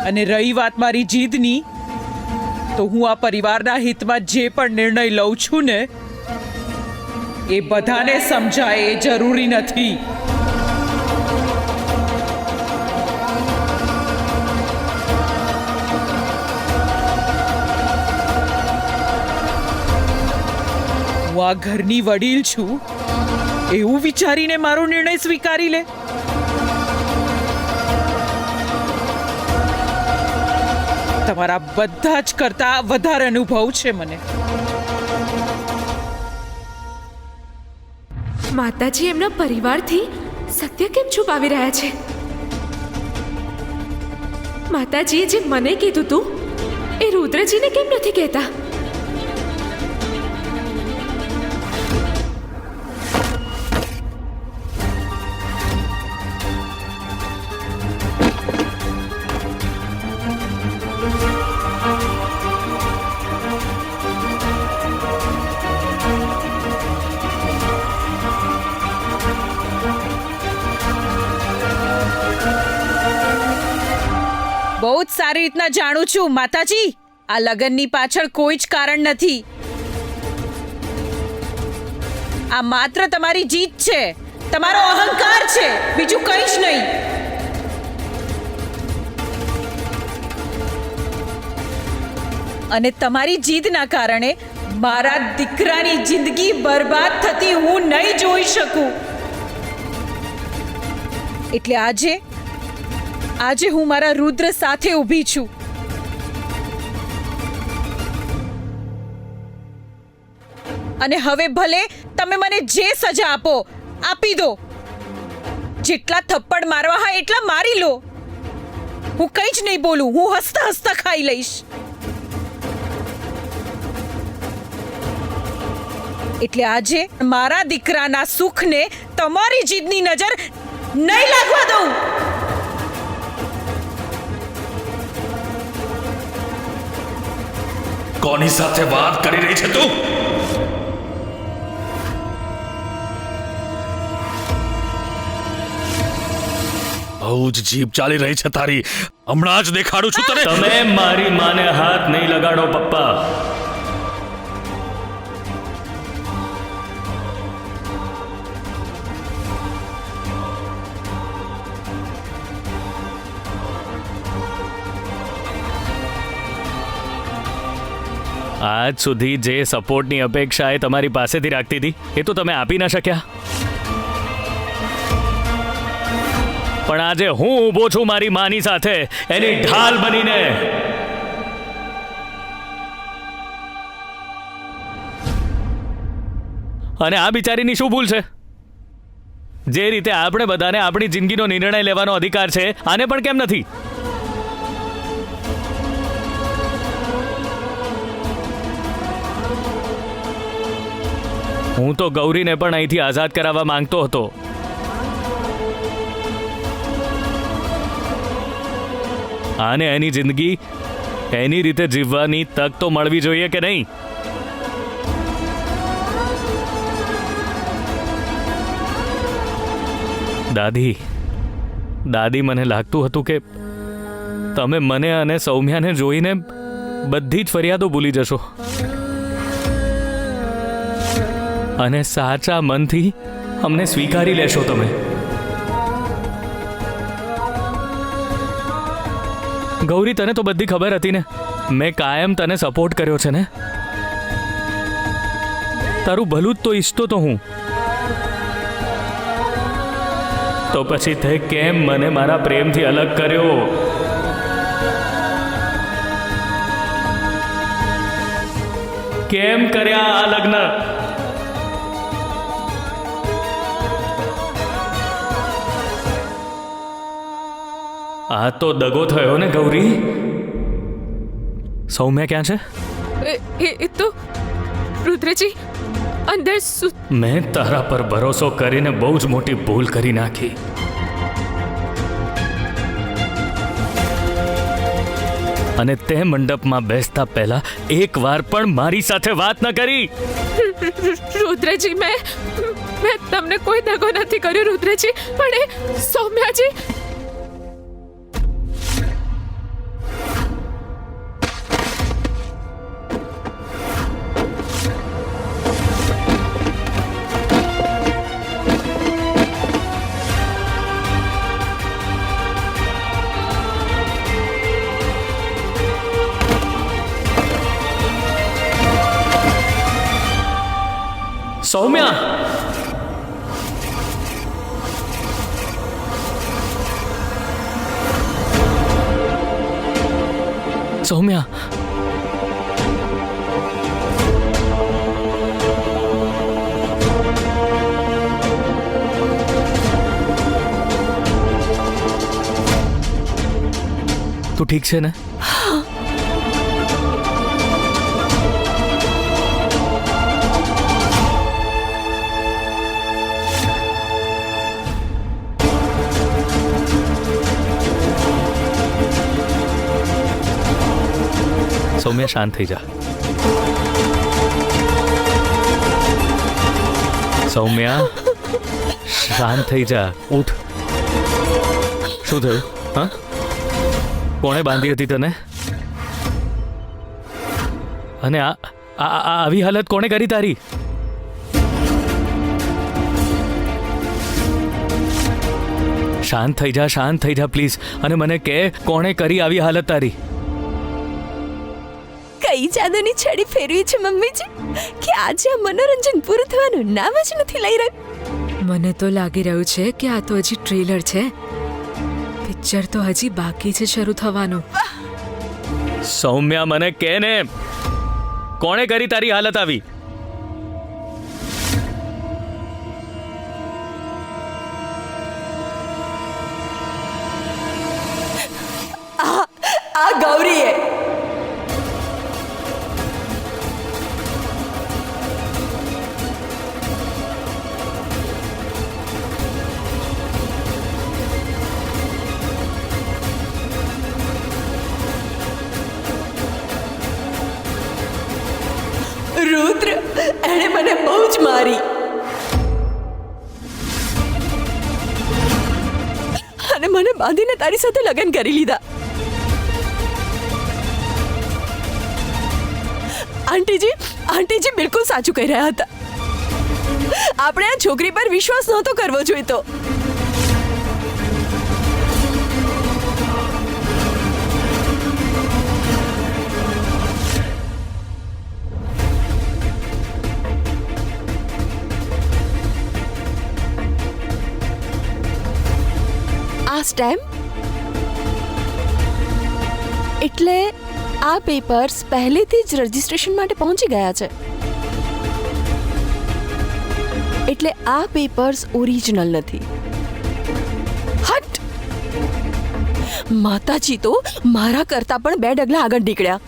અને રહી વાત મારી જીદની, તો હું આ પરિવારના હિતમાં જે પણ નિર્ણય લઉં છું ને, એ બધાને સમજાય એ જરૂરી નથી. હું આ ઘરની વડીલ છું એવું વિચારીને મારો નિર્ણય સ્વીકારી લે. તમારા બધા જ કરતા વધારે અનુભવ છે મને. માતાજી એમના પરિવારથી સત્ય કેમ છુપાવી રહ્યા છે? માતાજીએ જે મને કીધું તું એ રુદ્રજીને કેમ નથી કહેતા? બહુ જ સારી રીતના જાણું છું માતાજી, આ લગનની પાછળ કોઈ જ કારણ નથી. આ માત્ર તમારી જીત છે, તમારો અહંકાર છે, બીજું કંઈ જ નહીં. અને તમારી જીદના કારણે મારા દીકરાની જિંદગી બરબાદ થતી હું નહીં જોઈ શકું. એટલે આજે હું મારા રુદ્ર સાથે ઊભી છું. અને હવે ભલે તમે મને જે સજા આપી દો. જેટલા થપ્પડ મારવા હોય એટલા મારી લો. હું કંઈ જ નહીં બોલું, હું હસતા હસતા ખાઈ લઈશ. એટલે આજે મારા દીકરાના સુખને તમારી જીદની નજર નહીં લાગવા દઉં. કોની સાથે વાત કરી રહી છે તું? બહુ જ જીભ ચાલી રહી છે તારી. હમણાં જ દેખાડું છું તને. તમે મારી માને હાથ નહીં લગાડો પપ્પા. આજ સુધી જે સપોર્ટની અપેક્ષા એ તમારી પાસેથી રાખતી હતી એ તો તમે આપી ના શક્યા. પણ આજે હું ઊભો છું મારી માની સાથે, એની ઢાલ બનીને. અને આ બિચારીની શું ભૂલ છે? જે રીતે આપણે બધાને આપણી જિંદગીનો નિર્ણય લેવાનો અધિકાર છે, આને પણ કેમ નથી? હું તો ગૌરીને પણ અહીંથી આઝાદ કરાવવા માંગતો હતો. આને એની જિંદગી એની રીતે જીવવાની તક તો મળવી જોઈએ કે નહીં? દાદી મને લાગતું હતું કે તમે મને અને સૌમ્યાને જોઈને બધી જ ફરિયાદો ભૂલી જશો અને સાચા મનથી અમને સ્વીકારી લેશો. તમે ગૌરી, તને તો બધી ખબર હતી ને. મેં કાયમ તને સપોર્ટ કર્યો છે ને. તારું ભલું જ તો ઈચ્છતો તો હું. તો પછી તે કેમ મને મારા પ્રેમથી અલગ કર્યો? કેમ કર્યા આ લગ્ન? આ તો દગો થયો ને ગૌરી. સૌમ્યા ક્યાં છે? એ તો રુદ્રજી અંદર. મેં તારા પર ભરોસો કરીને બહુ જ મોટી ભૂલ કરી નાખી. અને તે મંડપમાં બેસતા પહેલા એક વાર પણ મારી સાથે વાત ન કરી. રુદ્રજી મેં તમને કોઈ દગો નથી કર્યો રુદ્રજી. પણ એ સૌમ્યાજી સૌમ્યા સૌમ્યા તું ઠીક છે ને? સૌમ્યા શાંત થઈ જા. સૌમ્યા શાંત થઈ જા. ઉઠ. શું થયું? હા, કોણે બાંધી હતી તને? અને આવી હાલત કોણે કરી તારી? શાંત થઈ જા, શાંત થઈ જા પ્લીઝ. અને મને કે કોણે કરી આવી હાલત તારી? કઈ જાદુની છડી ફેરવી છે મમ્મીજી કે આજે આ મનોરંજન પૂરું થવાનું નામ જ નથી લઈ રહ્યું. મને તો લાગી રહ્યું છે કે આ તો હજી ટ્રેલર છે. પિક્ચર તો હજી બાકી છે શરૂ થવાનું. સૌમ્યા મને કે ને, કોણે કરી તારી હાલત આવી? આ ગૌરીએ. રુદ્ર, એણે મને બહુ જ મારી અને મને બાંધીને તારી સાથે લગ્ન કરી લીધા. આંટીજી બિલકુલ સાચું કહી રહ્યા હતા. આપણે આ છોકરી પર વિશ્વાસ નહોતો કરવો જોઈતો. આ સ્ટેમ્પ એટલે આ પેપર્સ પહેલેથી જ રજિસ્ટ્રેશન માટે પહોંચી ગયા છે. એટલે આ પેપર્સ ઓરિજિનલ નથી. હટ! માતાજી તો મારા કરતા પણ 2 ડગલા આગળ નીકળ્યા.